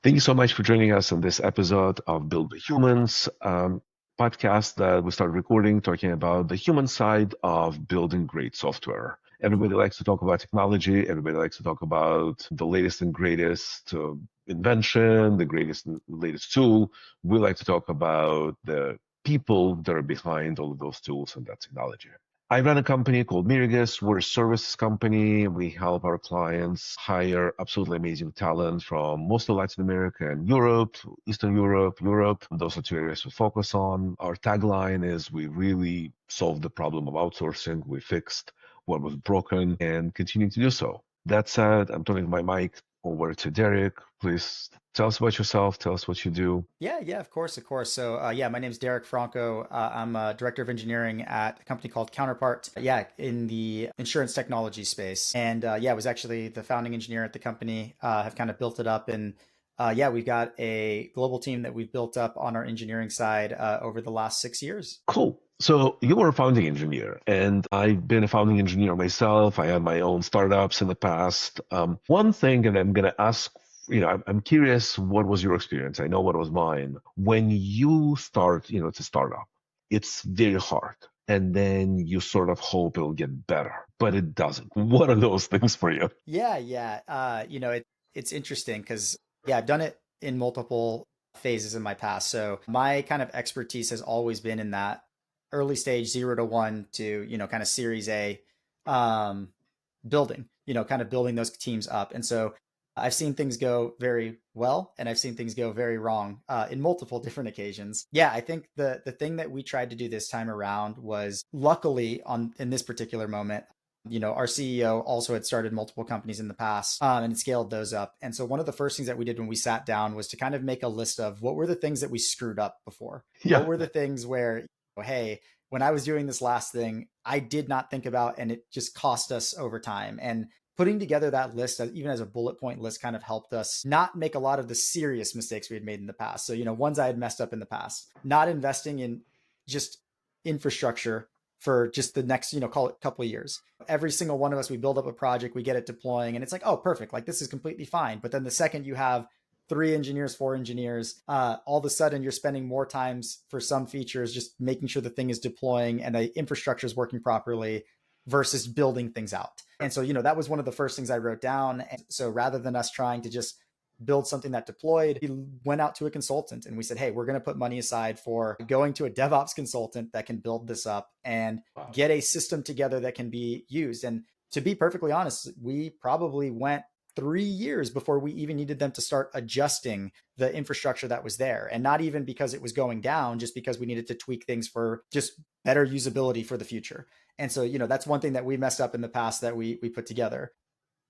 Thank you so much for joining us on this episode of Build the Humans podcast that we started recording, talking about the human side of building great software. Everybody likes to talk about technology. Everybody likes to talk about the latest and greatest invention, the greatest and latest tool. We like to talk about the people that are behind all of those tools and that technology. I run a company called Mirigos. We're a services company. We help our clients hire absolutely amazing talent from most of Latin America and Europe, Eastern Europe, Europe. Those are two areas we focus on. Our tagline is we really solved the problem of outsourcing. We fixed what was broken and continue to do so. That said, I'm turning my mic over to Derrick. Please tell us about yourself. Tell us what you do. Yeah, of course, of course. So, my name is Derrick Franco. I'm a director of engineering at a company called Counterpart. Yeah, in the insurance technology space, and I was actually the founding engineer at the company. Have kind of built it up, and we've got a global team that we've built up on our engineering side over the last 6 years. Cool. So you were a founding engineer, and I've been a founding engineer myself. I had my own startups in the past. One thing, and I'm going to ask, I'm curious, what was your experience? I know what was mine. When you start, it's a startup, it's very hard. And then you sort of hope it'll get better, but it doesn't. What are those things for you? Yeah. It's interesting because I've done it in multiple phases in my past. So my kind of expertise has always been in that early stage 0 to 1 to kind of Series A um, building. Kind of building those teams up. And so I've seen things go very well, and I've seen things go very wrong in multiple different occasions. Yeah, I think the thing that we tried to do this time around was, luckily, on in this particular moment, our CEO also had started multiple companies in the past and scaled those up. And so one of the first things that we did when we sat down was to kind of make a list of what were the things that we screwed up before. What Yeah. were the things where, hey, when I was doing this last thing, I did not think about, and it just cost us over time. And putting together that list, even as a bullet point list, kind of helped us not make a lot of the serious mistakes we had made in the past. So, ones I had messed up in the past, not investing in just infrastructure for just the next, call it couple of years. Every single one of us, we build up a project, we get it deploying, and it's like, oh, perfect. Like, this is completely fine. But then the second you have 3 engineers, 4 engineers, all of a sudden you're spending more times for some features, just making sure the thing is deploying and the infrastructure is working properly versus building things out. And so, that was one of the first things I wrote down. And so rather than us trying to just build something that deployed, we went out to a consultant and we said, hey, we're going to put money aside for going to a DevOps consultant that can build this up and get a system together that can be used. And to be perfectly honest, we probably went 3 years before we even needed them to start adjusting the infrastructure that was there. And not even because it was going down, just because we needed to tweak things for just better usability for the future. And so, that's one thing that we messed up in the past that we put together.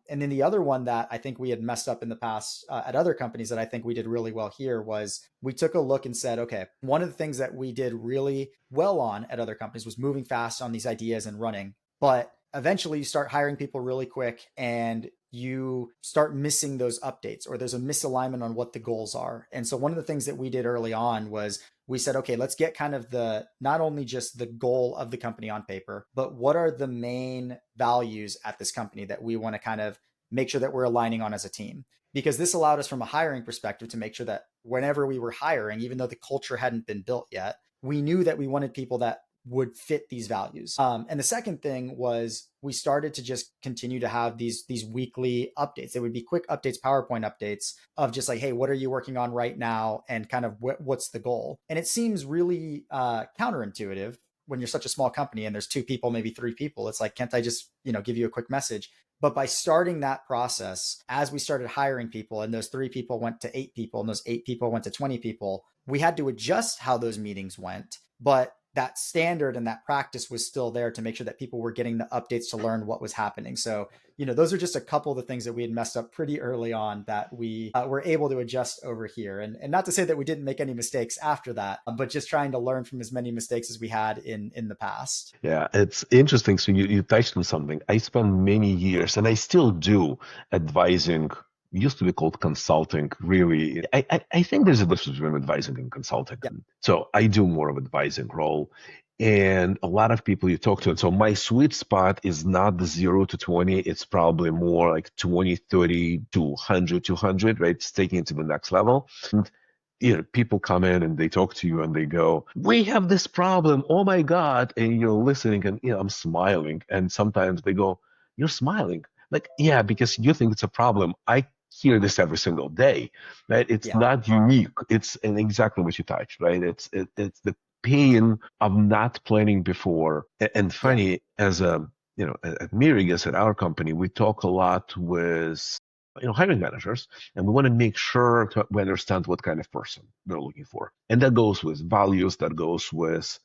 And then the other one that I think we had messed up in the past at other companies that I think we did really well here was we took a look and said, okay, one of the things that we did really well on at other companies was moving fast on these ideas and running. But eventually you start hiring people really quick and you start missing those updates, or there's a misalignment on what the goals are. And so one of the things that we did early on was we said, okay, let's get kind of not only just the goal of the company on paper, but what are the main values at this company that we want to kind of make sure that we're aligning on as a team. Because this allowed us from a hiring perspective to make sure that whenever we were hiring, even though the culture hadn't been built yet, we knew that we wanted people that would fit these values. And the second thing was we started to just continue to have these weekly updates. They would be quick updates, PowerPoint updates of just like, hey, what are you working on right now? And kind of what's the goal? And it seems really counterintuitive when you're such a small company and there's 2 people, maybe 3 people. It's like, can't I just, give you a quick message? But by starting that process, as we started hiring people and those 3 people went to 8 people and those 8 people went to 20 people, we had to adjust how those meetings went. But that standard and that practice was still there to make sure that people were getting the updates to learn what was happening. So, those are just a couple of the things that we had messed up pretty early on that we were able to adjust over here. And not to say that we didn't make any mistakes after that, but just trying to learn from as many mistakes as we had in the past. Yeah, it's interesting. So you touched on something. I spent many years, and I still do, advising. Used to be called consulting. Really, I think there's a difference between advising and consulting. Yeah. So I do more of advising role, And a lot of people you talk to, and so my sweet spot is not the 0 to 20, it's probably more like 20, 30 to 100, 200, right? It's taking it to the next level. And, people come in and they talk to you and they go, we have this problem. Oh my God. And you're listening and, I'm smiling. And sometimes they go, you're smiling. Like, yeah, because you think it's a problem. I hear this every single day, right? It's Yeah. not unique. It's and exactly what you touched, right? It's the pain of not planning before. And Yeah. funny, as a at Mirigos at our company, we talk a lot with hiring managers, and we want to make sure we understand what kind of person they're looking for, and that goes with values, that goes with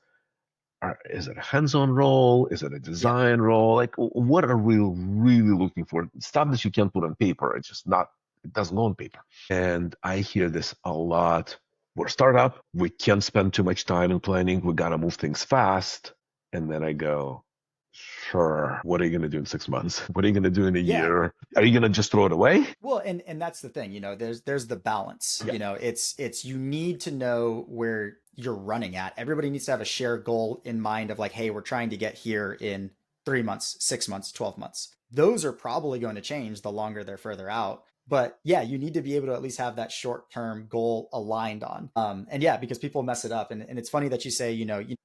is it a hands-on role? Is it a Yeah. design role? Like, what are we really looking for? Stuff that you can't put on paper. It's just not, it doesn't go on paper. And I hear this a lot. We're a startup. We can't spend too much time in planning. We got to move things fast. And then I go, sure. What are you going to do in 6 months? What are you going to do in a Yeah. year? Are you going to just throw it away? Well, and that's the thing, there's the balance. Yeah. It's you need to know where you're running at. Everybody needs to have a shared goal in mind of like, hey, we're trying to get here in 3 months, 6 months, 12 months. Those are probably going to change the longer they're further out. But yeah, you need to be able to at least have that short term goal aligned on. And yeah, because people mess it up. And it's funny that you say, you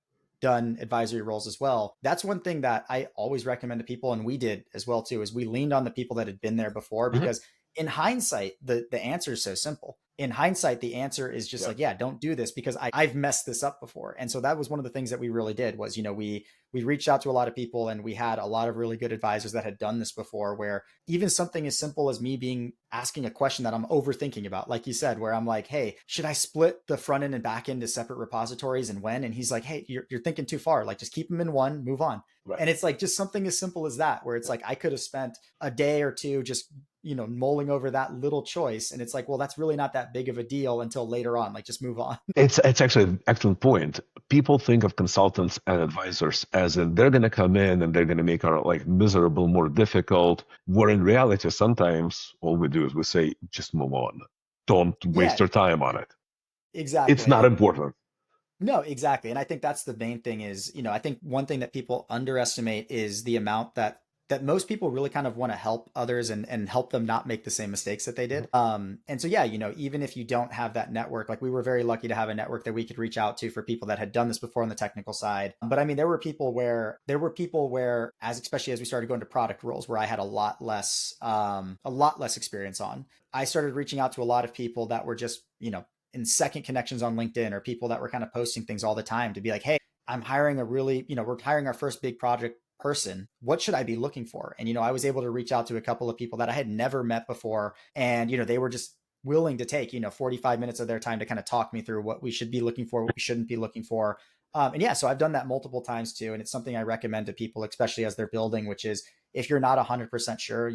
done advisory roles as well. That's one thing that I always recommend to people, and we did as well too, is we leaned on the people that had been there before, Mhm. because in hindsight, the answer is so simple. In hindsight, the answer is just Yeah. like, yeah, don't do this because I've messed this up before. And so that was one of the things that we really did was, we reached out to a lot of people and we had a lot of really good advisors that had done this before, where even something as simple as me being asking a question that I'm overthinking about, like you said, where I'm like, hey, should I split the front end and back end to separate repositories and when? And he's like, hey, you're thinking too far. Like, just keep them in one, move on. Right. And it's like just something as simple as that, where it's like I could have spent a day or two just mulling over that little choice, and it's like, well, that's really not that big of a deal until later on. Like, just move on. It's actually an excellent point. People think of consultants and advisors as in they're going to come in and they're going to make our life miserable, more difficult. Where in reality, sometimes all we do is we say, just move on. Don't waste Yeah, your time on it. It's exactly. not important. No, exactly. And I think that's the main thing is, I think one thing that people underestimate is the amount that most people really kind of want to help others and help them not make the same mistakes that they did. And so yeah, even if you don't have that network, like we were very lucky to have a network that we could reach out to for people that had done this before on the technical side. But I mean, there were people where as especially as we started going to product roles where I had a lot less experience on. I started reaching out to a lot of people that were just, in second connections on LinkedIn, or people that were kind of posting things all the time to be like, hey, I'm hiring we're hiring our first big project person. What should I be looking for? And, I was able to reach out to a couple of people that I had never met before. And, they were just willing to take, 45 minutes of their time to kind of talk me through what we should be looking for, what we shouldn't be looking for. And yeah, so I've done that multiple times too. And it's something I recommend to people, especially as they're building, which is if you're not 100% sure,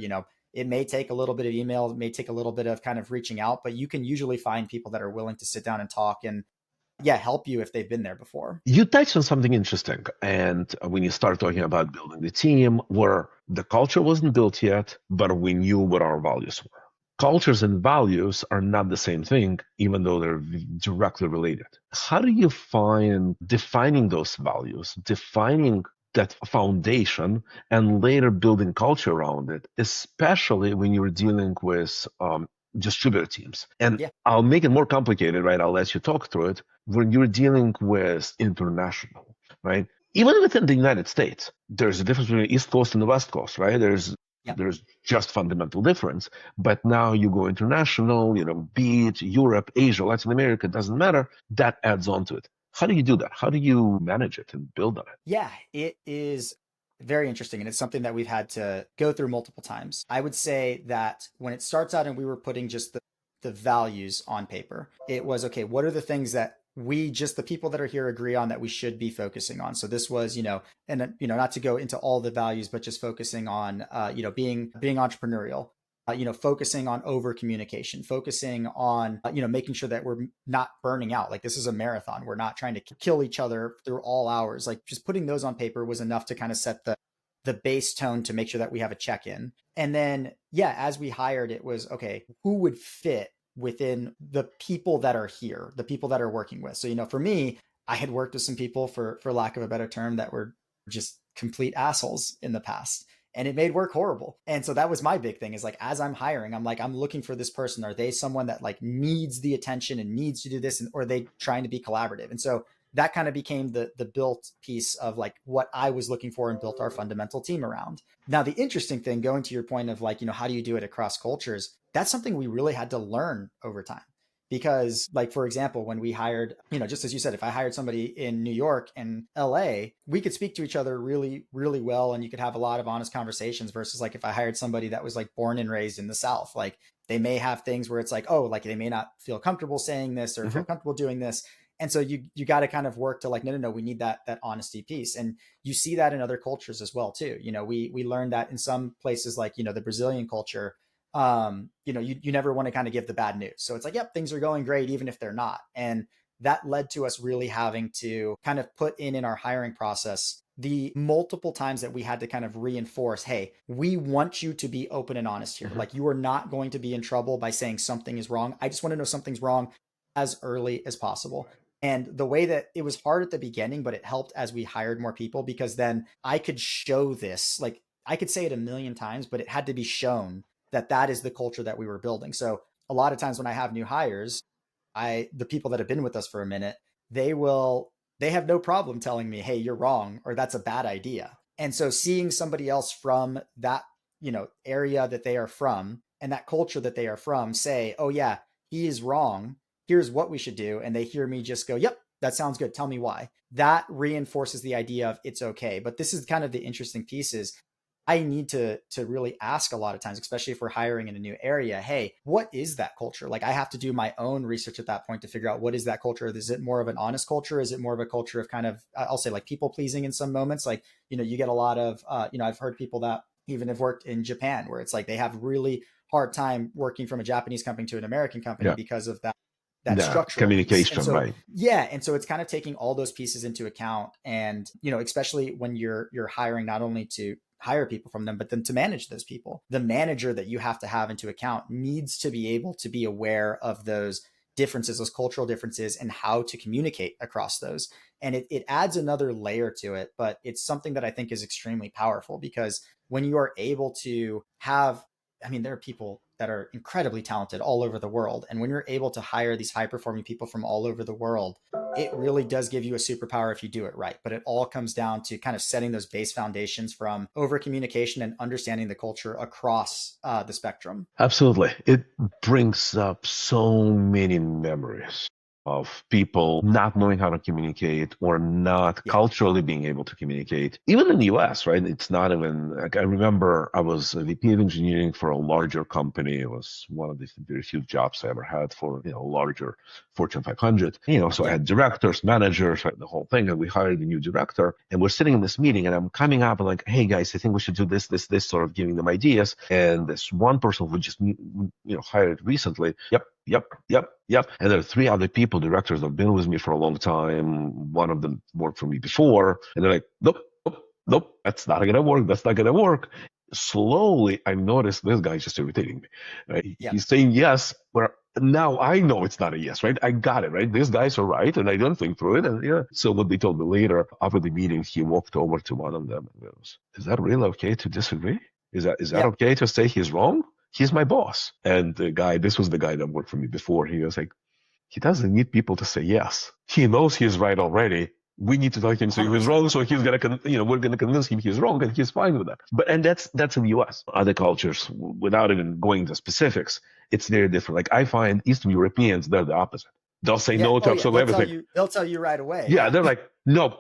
it may take a little bit of email, it may take a little bit of kind of reaching out, but you can usually find people that are willing to sit down and talk and yeah, help you if they've been there before. You touched on something interesting. And when you start talking about building the team, where the culture wasn't built yet, but we knew what our values were. Cultures and values are not the same thing, even though they're directly related. How do you find defining those values, defining that foundation, and later building culture around it, especially when you're dealing with distributor teams? And Yeah. I'll make it more complicated, right? I'll let you talk through it. When you're dealing with international, right? Even within the United States, there's a difference between the East Coast and the West Coast, right? Yeah. There's just fundamental difference. But now you go international, be it Europe, Asia, Latin America, doesn't matter. That adds on to it. How do you do that? How do you manage it and build on it? Yeah, it is very interesting. And it's something that we've had to go through multiple times. I would say that when it starts out and we were putting just the values on paper, it was okay, what are the things that the people that are here agree on that we should be focusing on? So this was, and not to go into all the values, but just focusing on, being entrepreneurial, focusing on over communication, focusing on, making sure that we're not burning out. Like, this is a marathon. We're not trying to kill each other through all hours. Like, just putting those on paper was enough to kind of set the base tone to make sure that we have a check-in. And then, yeah, as we hired, it was okay, who would fit within the people that are here, the people that are working with. So, for me, I had worked with some people, for lack of a better term, that were just complete assholes in the past, and it made work horrible. And so that was my big thing, is like, as I'm hiring, I'm like, I'm looking for this person. Are they someone that like needs the attention and needs to do this, and or are they trying to be collaborative? And so that kind of became the built piece of like what I was looking for and built our fundamental team around. Now, the interesting thing, going to your point of like, how do you do it across cultures? That's something we really had to learn over time. Because, like, for example, when we hired, just as you said, if I hired somebody in New York and LA, we could speak to each other really, really well. And you could have a lot of honest conversations versus like if I hired somebody that was like born and raised in the South, like they may have things where it's like, oh, like they may not feel comfortable saying this or Hmm. feel comfortable doing this. And so you got to kind of work to like, no, we need that honesty piece. And you see that in other cultures as well too. We learned that in some places, like, the Brazilian culture, you never want to kind of give the bad news. So it's like, yep, things are going great, even if they're not. And that led to us really having to kind of put in our hiring process the multiple times that we had to kind of reinforce, hey, we want you to be open and honest here. Hmm. Like, you are not going to be in trouble by saying something is wrong. I just want to know something's wrong as early as possible. And the way that it was hard at the beginning, but it helped as we hired more people, because then I could show this, like I could say it a million times, but it had to be shown that is the culture that we were building. So a lot of times when I have new hires, the people that have been with us for a minute, they will they have no problem telling me, hey, you're wrong, or that's a bad idea. And so seeing somebody else from that, area that they are from and that culture that they are from say, oh yeah, he is wrong, here's what we should do, and they hear me just go, yep, that sounds good, tell me why, that reinforces the idea of it's okay. But this is kind of the interesting piece, is I need to really ask a lot of times, especially if we're hiring in a new area, hey, what is that culture? Like, I have to do my own research at that point to figure out, what is that culture? Is it more of an honest culture? Is it more of a culture of kind of, I'll say, like, people pleasing in some moments? Like, you get a lot of, I've heard people that even have worked in Japan, where it's like they have really hard time working from a Japanese company to an American company Yeah. because of that Yeah. structural piece. And Communication, so, right? yeah, and so it's kind of taking all those pieces into account. And especially when you're hiring, not only to hire people from them, but then to manage those people, the manager that you have to have into account needs to be able to be aware of those differences, those cultural differences, and how to communicate across those. And it adds another layer to it, but it's something that I think is extremely powerful, because when you are able to have, I mean, there are people that are incredibly talented all over the world. And when you're able to hire these high performing people from all over the world, it really does give you a superpower if you do it right. But it all comes down to kind of setting those base foundations from over communication and understanding the culture across the spectrum. Absolutely. It brings up so many memories of people not knowing how to communicate or not Yeah. culturally being able to communicate. Even in the US, right? It's not even like, I remember I was a VP of engineering for a larger company. It was one of the very few jobs I ever had for, larger Fortune 500. So I Yeah. had directors, managers, right, the whole thing. And we hired a new director, and we're sitting in this meeting, and I'm coming up and like, hey guys, I think we should do this, sort of giving them ideas. And this one person who just, hired recently, yep, yep, yep, yep. And there are three other people, directors, that have been with me for a long time. One of them worked for me before, and they're like, nope, nope, nope, that's not gonna work. That's not gonna work. Slowly, I noticed this guy's just irritating me. Right? Yeah. He's saying yes, where now I know it's not a yes, right? I got it, right? These guys are right, and I don't think through it. And yeah. So what they told me later, after the meeting, he walked over to one of them and goes, "Is that really okay to disagree? Is that Yeah. okay to say he's wrong? He's my boss." And this was the guy that worked for me before. He was like, he doesn't need people to say yes. He knows he's right already. We need to tell him so he's 100%. wrong. So he's gonna, we're gonna convince him he's wrong, and he's fine with that. And that's in the U.S. Other cultures, without even going into specifics, it's very different. Like, I find Eastern Europeans, they're the opposite. They'll say Yeah. no to Oh yeah. absolutely everything. They'll tell you right away. Yeah, Yeah. they're like, no.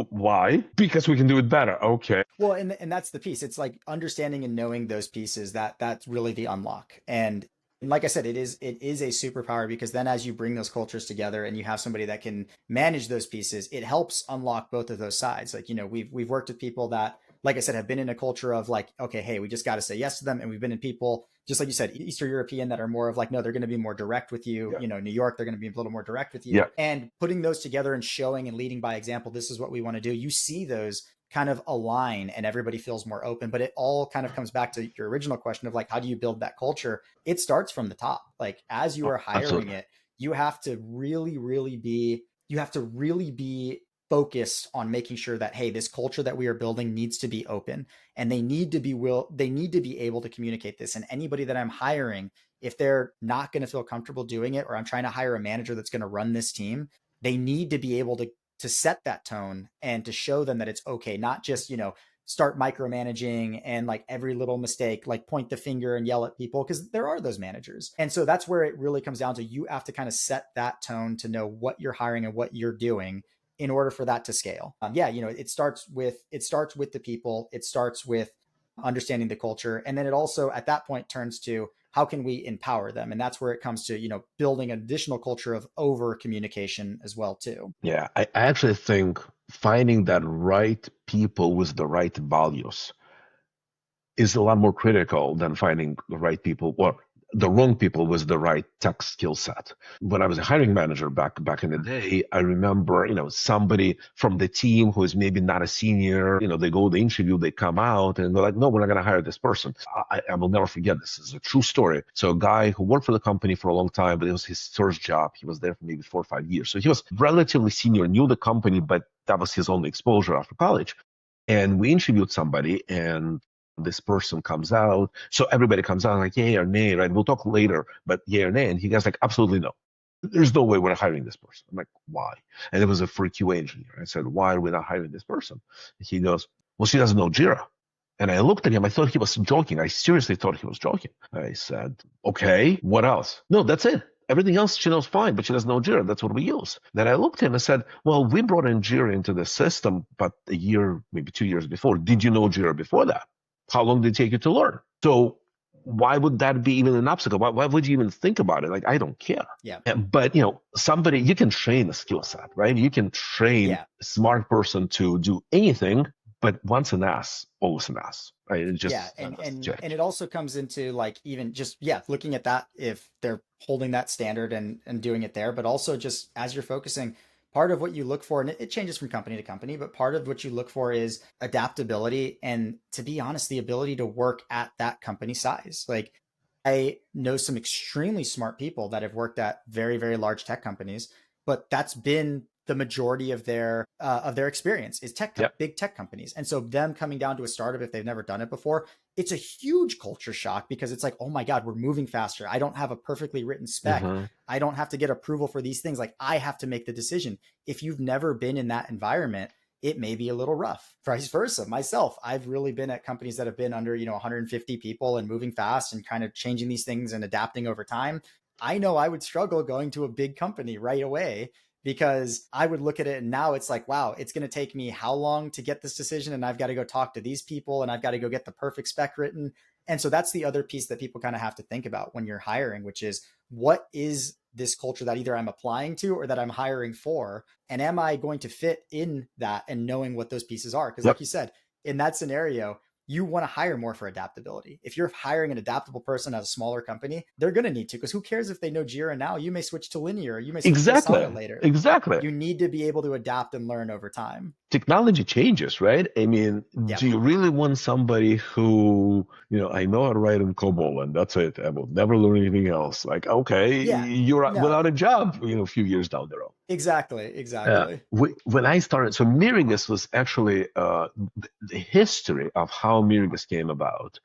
Why? Because we can do it better. Okay. Well, and that's the piece. It's like understanding and knowing those pieces, that's really the unlock. And like I said, it is a superpower, because then as you bring those cultures together and you have somebody that can manage those pieces, it helps unlock both of those sides. Like, we've worked with people that, like I said, have been in a culture of like, okay, hey, we just got to say yes to them. And we've been in people, just like you said, Eastern European, that are more of like, no, they're going to be more direct with you. Yeah. New York, they're going to be a little more direct with you. Yeah. And putting those together and showing and leading by example, this is what we want to do. You see those kind of align and everybody feels more open. But it all kind of comes back to your original question of like, how do you build that culture? It starts from the top. Like, as you Oh, are hiring absolutely. it, you have to really, really be you have to really be focused on making sure that, hey, this culture that we are building needs to be open, and they need to be able to communicate this. And anybody that I'm hiring, if they're not going to feel comfortable doing it, or I'm trying to hire a manager that's going to run this team, they need to be able to set that tone and to show them that it's okay, not just, start micromanaging and like every little mistake, like point the finger and yell at people, because there are those managers. And so that's where it really comes down to, you have to kind of set that tone to know what you're hiring and what you're doing in order for that to scale. It starts with the people, it starts with understanding the culture, and then it also at that point turns to how can we empower them, and that's where it comes to building an additional culture of over communication as well too. Yeah, I actually think finding that right people with the right values is a lot more critical than finding the right people or the wrong people with the right tech skill set. When I was a hiring manager back in the day, I remember, somebody from the team who is maybe not a senior, they go to the interview, they come out and they're like, no, we're not going to hire this person. I will never forget this. This is a true story. So a guy who worked for the company for a long time, but it was his first job. He was there for maybe 4 or 5 years. So he was relatively senior, knew the company, but that was his only exposure after college. And we interviewed somebody, and this person comes out. So everybody comes out like, yay or nay, right? We'll talk later, but yay or nay. And he goes like, absolutely no. There's no way we're hiring this person. I'm like, why? And it was for a QA engineer. I said, why are we not hiring this person? And he goes, well, she doesn't know Jira. And I looked at him. I thought he was joking. I seriously thought he was joking. I said, okay, what else? No, that's it. Everything else she knows fine, but she doesn't know Jira. That's what we use. Then I looked at him and said, well, we brought in Jira into the system, but a year, maybe 2 years before. Did you know Jira before that? How long did it take you to learn? So why would that be even an obstacle? Why would you even think about it? Like, I don't care. Yeah. But, somebody, you can train a skill set, right? You can train a smart person to do anything, but once an ass, always an ass. Right? It just, and it also comes into like even just looking at that, if they're holding that standard and doing it there, but also just as you're focusing, part of what you look for, and it changes from company to company, but part of what you look for is adaptability. And to be honest, the ability to work at that company size. Like, I know some extremely smart people that have worked at very, very large tech companies, but that's been the majority of their experience is big tech companies. And so them coming down to a startup, if they've never done it before, it's a huge culture shock, because it's like, oh my God, we're moving faster. I don't have a perfectly written spec. Mm-hmm. I don't have to get approval for these things. Like, I have to make the decision. If you've never been in that environment, it may be a little rough. Vice versa. Myself, I've really been at companies that have been under, 150 people and moving fast and kind of changing these things and adapting over time. I know I would struggle going to a big company right away, because I would look at it and now it's like, wow, it's going to take me how long to get this decision? And I've got to go talk to these people and I've got to go get the perfect spec written. And so that's the other piece that people kind of have to think about when you're hiring, which is, what is this culture that either I'm applying to or that I'm hiring for? And am I going to fit in that, and knowing what those pieces are? Because like you said, in that scenario, you want to hire more for adaptability. If you're hiring an adaptable person at a smaller company, they're going to need to, because who cares if they know Jira now? You may switch to Linear, you may switch to Asana later. Exactly. You need to be able to adapt and learn over time. Technology changes, right? I mean, do you really want somebody who, I know how to write in COBOL and that's it, I will never learn anything else? Like, okay, you're without a job, a few years down the road. Exactly. When I started, so Mirigos was actually the history of how Mirigos came about.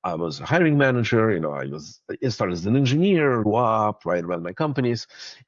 I was a hiring manager. I started as an engineer, grew up, right, ran my companies,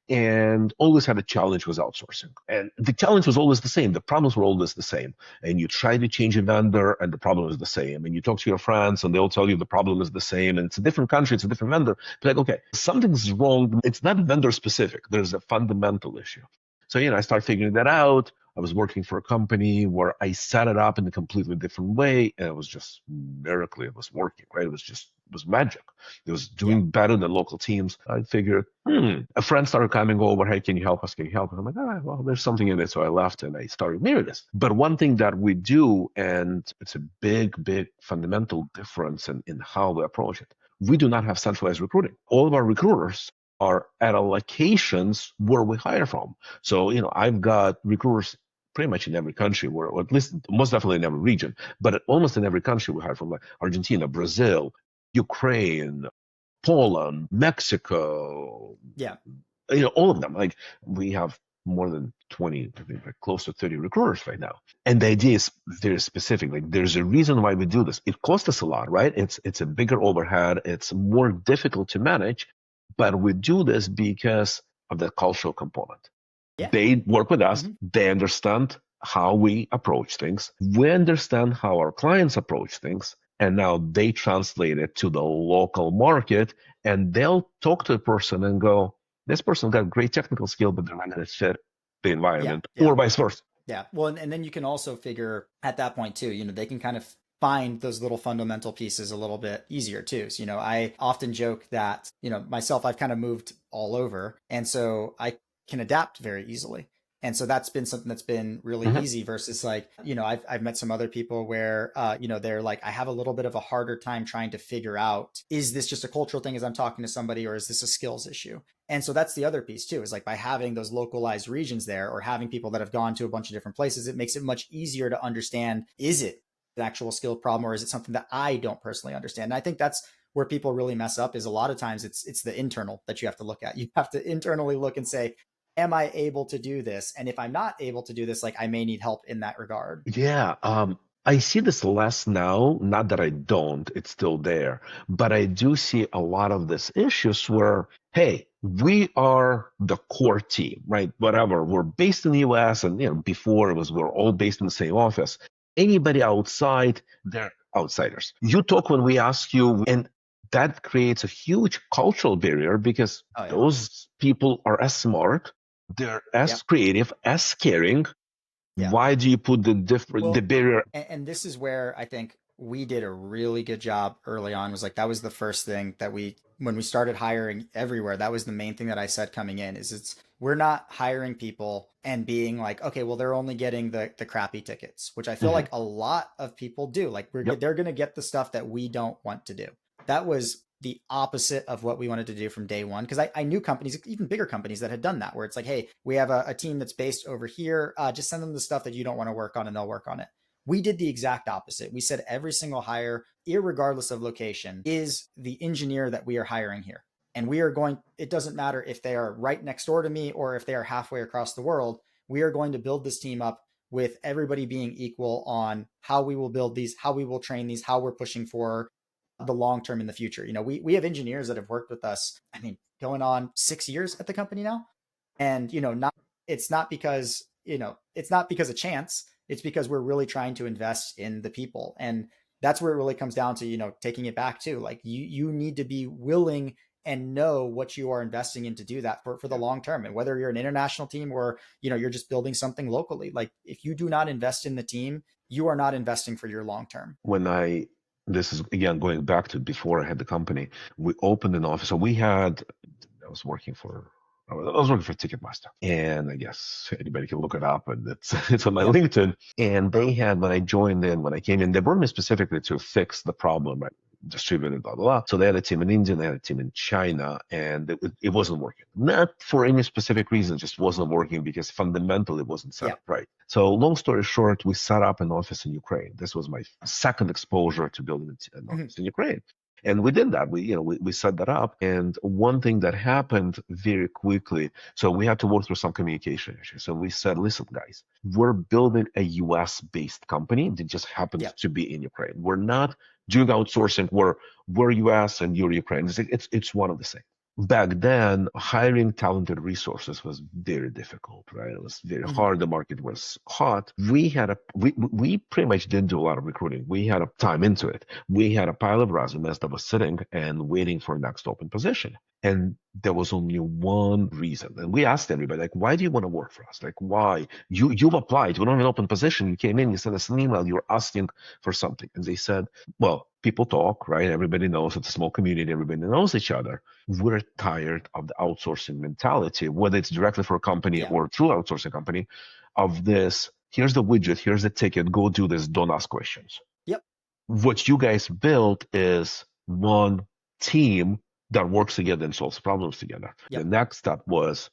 and always had a challenge with outsourcing. And the challenge was always the same. The problems were always the same. And you try to change a vendor, and the problem is the same. And you talk to your friends, and they'll tell you the problem is the same. And it's a different country, it's a different vendor. But like, okay, something's wrong. It's not vendor specific. There's a fundamental issue. So, I started figuring that out. I was working for a company where I set it up in a completely different way, and it was just miracle. It was working, right? It was magic. It was doing better than local teams. I figured, a friend started coming over. Hey, can you help us? Can you help us? I'm like, all right, well, there's something in it. So I left and I started Mirigos. But one thing that we do, and it's a big, big fundamental difference in how we approach it, we do not have centralized recruiting. All of our recruiters are at locations where we hire from. So, I've got recruiters pretty much in every country, or at least most definitely in every region, but almost in every country we hire from, like Argentina, Brazil, Ukraine, Poland, Mexico. Yeah. All of them. Like, we have more than 20, I think like close to 30 recruiters right now. And the idea is very specific. Like there's a reason why we do this. It costs us a lot, right? It's a bigger overhead. It's more difficult to manage, but we do this because of the cultural component. Yeah. They work with us. Hmm. They understand how we approach things. We understand how our clients approach things. And now they translate it to the local market, and they'll talk to a person and go, this person got great technical skill, but they're not going to fit the Yeah. environment, Yeah. or vice versa. Yeah. Well, and then you can also figure at that point too, they can kind of find those little fundamental pieces a little bit easier too. So, I often joke that, myself, I've kind of moved all over. And so I can adapt very easily. And so that's been something that's been really Mhm. easy versus like, I've met some other people where, they're like, I have a little bit of a harder time trying to figure out, is this just a cultural thing as I'm talking to somebody, or is this a skills issue? And so that's the other piece too, is like by having those localized regions there or having people that have gone to a bunch of different places, it makes it much easier to understand, is it an actual skill problem or is it something that I don't personally understand? And I think that's where people really mess up, is a lot of times it's the internal that you have to look at. You have to internally look and say, am I able to do this? And if I'm not able to do this, like I may need help in that regard. Yeah, I see this less now. Not that I don't, it's still there, but I do see a lot of these issues where, hey, we are the core team, right? Whatever, we're based in the US, and before it was we're all based in the same office. Anybody outside, they're outsiders. You talk when we ask you, and that creates a huge cultural barrier because Oh yeah. those people are as smart, they're as Yep. creative, as caring. Yeah. Why do you put the Well, barrier? and this is where I think we did a really good job early on. Was like that was the first thing that when we started hiring everywhere, that was the main thing that I said coming in, is we're not hiring people and being like, okay, well, they're only getting the crappy tickets, which I feel Mhm. like a lot of people do. Like Yep. they're gonna get the stuff that we don't want to do. That was the opposite of what we wanted to do from day one. Because I knew companies, even bigger companies, that had done that, where it's like, hey, we have a team that's based over here. Just send them the stuff that you don't want to work on and they'll work on it. We did the exact opposite. We said every single hire, irregardless of location, is the engineer that we are hiring here. And we are going, it doesn't matter if they are right next door to me or if they are halfway across the world. We are going to build this team up with everybody being equal on how we will build these, how we will train these, how we're pushing for the long term in the future. We have engineers that have worked with us, I mean, going on 6 years at the company now. And, not, it's not because, it's not because of chance. It's because we're really trying to invest in the people. And that's where it really comes down to, taking it back to like, you need to be willing and know what you are investing in to do that for the long term. And whether you're an international team or, you're just building something locally, like if you do not invest in the team, you are not investing for your long term. When this is again going back to before I had the company, we opened an office. So we had, I was working for, I was working for Ticketmaster, and I guess anybody can look it up, and it's it's on my Yep. LinkedIn. And they had, when I joined in, when I came in, they brought me specifically to fix the problem, right? Distributed, blah, blah, blah. So they had a team in India, they had a team in China, and it wasn't working. Not for any specific reason, it just wasn't working because fundamentally it wasn't set Yeah. up right. So long story short, we set up an office in Ukraine. This was my second exposure to building an Mm-hmm. office in Ukraine. And we did that. We set that up. And one thing that happened very quickly, so we had to work through some communication issues. So we said, listen, guys, we're building a US based company that just happens Yep. to be in Ukraine. We're not doing outsourcing. We're US and you're Ukraine. It's one of the same. Back then, hiring talented resources was very difficult, right? It was very Mm-hmm. hard. The market was hot. We pretty much didn't do a lot of recruiting. We had a time into it. We had a pile of resumes that was sitting and waiting for next open position. And there was only one reason. And we asked everybody, like, why do you want to work for us? Like, why? You've applied. We don't have an open position. You came in, you sent us an email, you're asking for something. And they said, well, people talk, right? Everybody knows it's a small community, everybody knows each other. We're tired of the outsourcing mentality, whether it's directly for a company Yeah. or through outsourcing company, of this, here's the widget, here's the ticket, go do this, don't ask questions. Yep. What you guys built is one team that works together and solves problems together. The Yep. next step was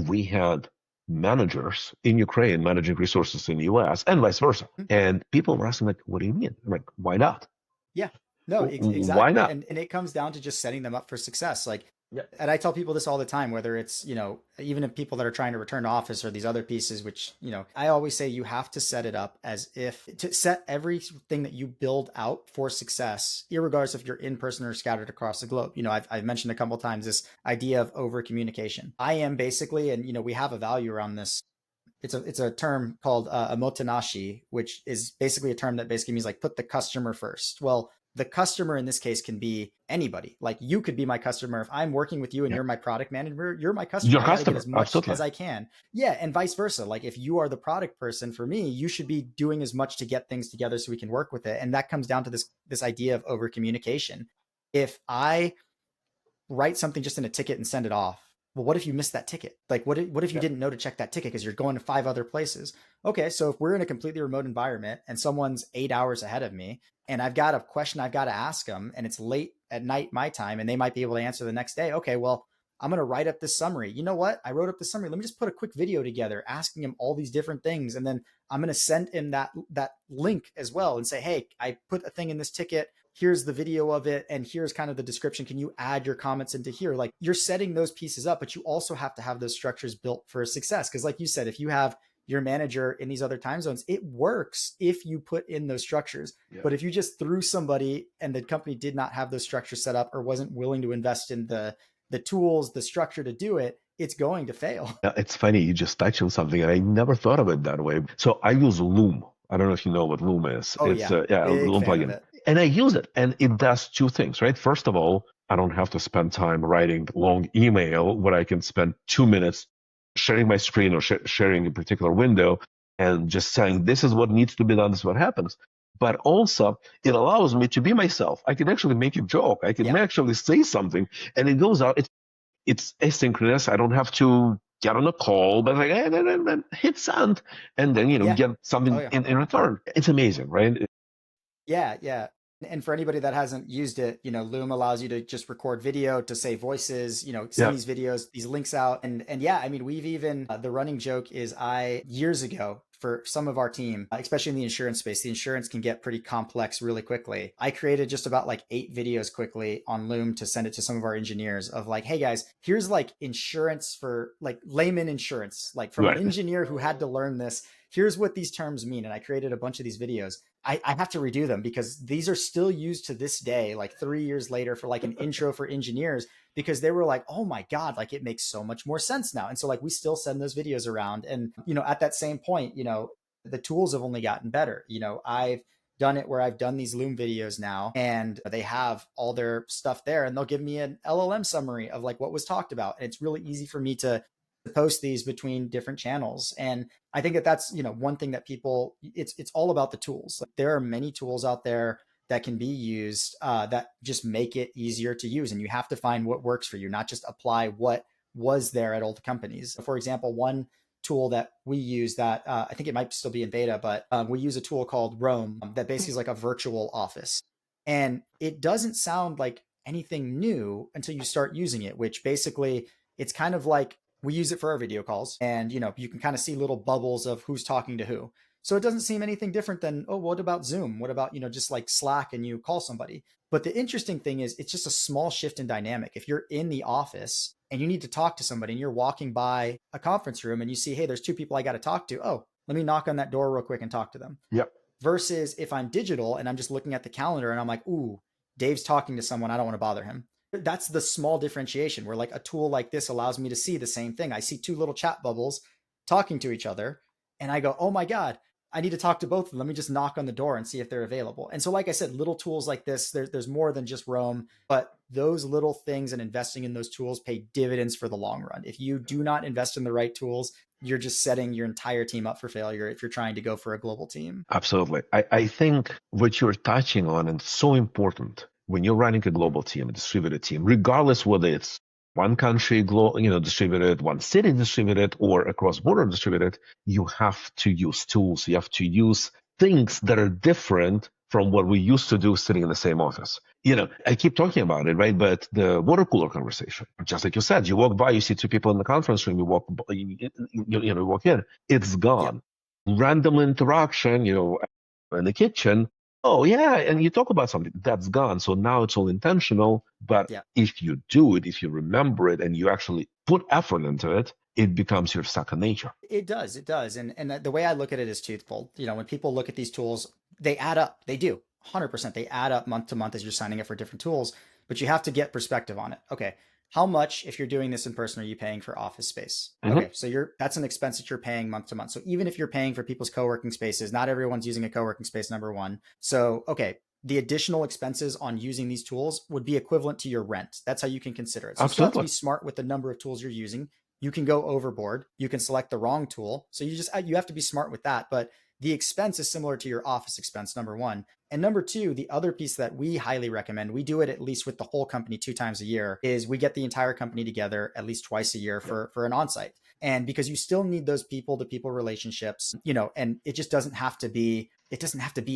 we had managers in Ukraine managing resources in the US and vice versa. Mm-hmm. And people were asking, like, what do you mean? I'm like, why not? Yeah. No, Why exactly. not? And it comes down to just setting them up for success. Like Yeah. And I tell people this all the time, whether it's, even if people that are trying to return to office or these other pieces, which, I always say you have to set it up as if to set everything that you build out for success, irregardless if you're in person or scattered across the globe. I've mentioned a couple of times this idea of over communication. I am basically, and, we have a value around this. It's a term called omotenashi, which is basically a term that basically means like put the customer first. Well, the customer in this case can be anybody. Like you could be my customer if I'm working with you and Yeah. you're my product manager. You're my customer. Your I got to get as customer, much absolutely. as I can. Yeah, and vice versa. Like if you are the product person for me, you should be doing as much to get things together so we can work with it. And that comes down to this idea of over communication. If I write something just in a ticket and send it off. Well, what if you missed that ticket? Like, what if you Yeah. didn't know to check that ticket because you're going to 5 other places? Okay, so if we're in a completely remote environment and someone's 8 hours ahead of me and I've got a question I've got to ask them and it's late at night my time and they might be able to answer the next day. Okay, well, I'm going to write up this summary. You know what? I wrote up the summary. Let me just put a quick video together asking him all these different things. And then I'm going to send him that link as well and say, hey, I put a thing in this ticket. Here's the video of it. And here's kind of the description. Can you add your comments into here? Like you're setting those pieces up, but you also have to have those structures built for success. Cause like you said, if you have your manager in these other time zones, it works if you put in those structures. Yeah. But if you just threw somebody and the company did not have those structures set up or wasn't willing to invest in the tools, the structure to do it, it's going to fail. Yeah, it's funny, you just touched on something, and I never thought of it that way. So I use Loom. I don't know if you know what Loom is. Oh It's yeah, a big Loom fan of plugin. it. And I use it, and it does two things, right? First of all, I don't have to spend time writing long email where I can spend 2 minutes sharing my screen or sharing a particular window and just saying, this is what needs to be done, this is what happens. But also, it allows me to be myself. I can actually make a joke. I can Yeah, actually say something, and it goes out. It's asynchronous. I don't have to get on a call, but like and hit send, and then yeah. get Oh something yeah. in return. It's amazing, right? Yeah, yeah. And for anybody that hasn't used it, Loom allows you to just record video, to say voices, send Yeah, these videos, these links out. And yeah, I mean, we've even the running joke is I years ago for some of our team, especially in the insurance space, the insurance can get pretty complex really quickly. I created just about like 8 videos quickly on Loom to send it to some of our engineers of like, hey guys, here's like insurance for like layman insurance, like from an right. engineer who had to learn this. Here's what these terms mean. And I created a bunch of these videos. I have to redo them because these are still used to this day, like 3 years later, for like an intro for engineers, because they were like, oh my God, like it makes so much more sense now. And so like we still send those videos around. And, at that same point, the tools have only gotten better. I've done it where I've done these Loom videos now and they have all their stuff there and they'll give me an LLM summary of like what was talked about. And it's really easy for me to post these between different channels. And I think that that's, one thing that people, it's all about the tools. Like, there are many tools out there that can be used that just make it easier to use. And you have to find what works for you, not just apply what was there at old companies. For example, one tool that we use that I think it might still be in beta, but we use a tool called Roam that basically is like a virtual office. And it doesn't sound like anything new until you start using it, which basically it's kind of like we use it for our video calls and you can kind of see little bubbles of who's talking to who. So it doesn't seem anything different than, oh, what about Zoom? What about, just like Slack and you call somebody? But the interesting thing is it's just a small shift in dynamic. If you're in the office and you need to talk to somebody and you're walking by a conference room and you see, hey, there's 2 people I got to talk to. Oh, let me knock on that door real quick and talk to them. Yep. Versus if I'm digital and I'm just looking at the calendar and I'm like, ooh, Dave's talking to someone, I don't want to bother him. That's the small differentiation where like a tool like this allows me to see the same thing. I see 2 little chat bubbles talking to each other and I go, oh my God, I need to talk to both of them. Let me just knock on the door and see if they're available. And so, like I said, little tools like this, there's more than just Roam, but those little things and investing in those tools pay dividends for the long run. If you do not invest in the right tools, you're just setting your entire team up for failure if you're trying to go for a global team. Absolutely. I think what you're touching on is so important when you're running a global team, a distributed team, regardless whether it's one country, distributed, one city distributed, or across border distributed, you have to use tools. You have to use things that are different from what we used to do sitting in the same office. I keep talking about it, right? But the water cooler conversation, just like you said, you walk by, you see 2 people in the conference room, you walk in, it's Yep. gone. Random interaction, in the kitchen, Oh, yeah. And you talk about something that's gone. So now it's all intentional. But Yeah. if you do it, if you remember it and you actually put effort into it, it becomes your second nature. It does. It does. And the way I look at it is twofold. When people look at these tools, they add up. They do. 100%. They add up month to month as you're signing up for different tools, but you have to get perspective on it. Okay. How much, if you're doing this in person, are you paying for office space? Hmm. Okay. So that's an expense that you're paying month to month. So even if you're paying for people's co-working spaces, not everyone's using a co-working space, number one. So, okay. The additional expenses on using these tools would be equivalent to your rent. That's how you can consider it. So you still have to Absolutely. be smart with the number of tools you're using. You can go overboard. You can select the wrong tool. So you have to be smart with that. But the expense is similar to your office expense, number one. And number two, the other piece that we highly recommend, we do it at least with the whole company 2 times a year, is we get the entire company together at least twice a year for an onsite. And because you still need those people to people relationships, and it doesn't have to be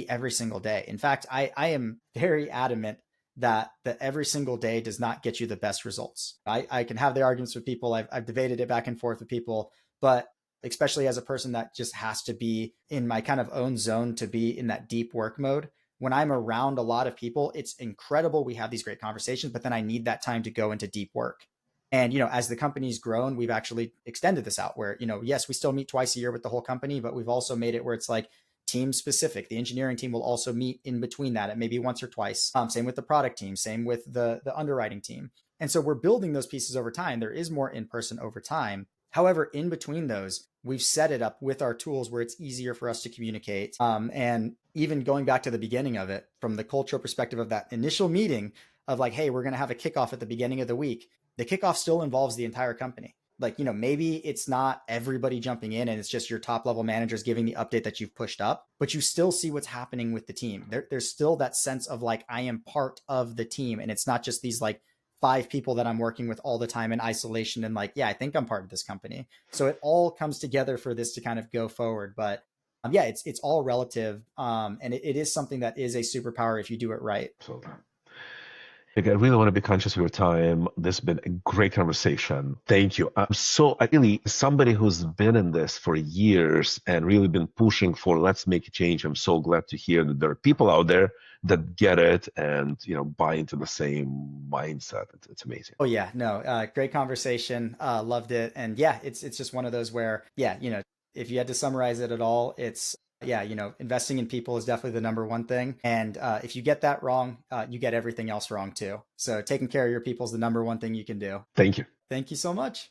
every single day. In fact, I am very adamant that every single day does not get you the best results. I can have the arguments with people. I've debated it back and forth with people, but especially as a person that just has to be in my kind of own zone to be in that deep work mode. When I'm around a lot of people, it's incredible. We have these great conversations, but then I need that time to go into deep work. And, as the company's grown, we've actually extended this out where, yes, we still meet twice a year with the whole company, but we've also made it where it's like team specific. The engineering team will also meet in between that, at maybe once or twice. Same with the product team, same with the underwriting team. And so we're building those pieces over time. There is more in person over time. However, in between those, we've set it up with our tools where it's easier for us to communicate. And even going back to the beginning of it, from the cultural perspective of that initial meeting of like, hey, we're going to have a kickoff at the beginning of the week, the kickoff still involves the entire company. Like, maybe it's not everybody jumping in and it's just your top level managers giving the update that you've pushed up, but you still see what's happening with the team. There's still that sense of like, I am part of the team. And it's not just these like 5 people that I'm working with all the time in isolation and like, yeah, I think I'm part of this company. So it all comes together for this to kind of go forward. But yeah, it's all relative. And it is something that is a superpower if you do it right. So, okay, I really want to be conscious of your time. This has been a great conversation. Thank you. I really, somebody who's been in this for years and really been pushing for let's make a change. I'm so glad to hear that there are people out there that get it and, buy into the same mindset. It's amazing. Oh yeah, no, great conversation. Loved it, and yeah, it's just one of those where yeah, if you had to summarize it at all, it's yeah, investing in people is definitely the number one thing, and if you get that wrong, you get everything else wrong too. So taking care of your people is the number one thing you can do. Thank you. Thank you so much.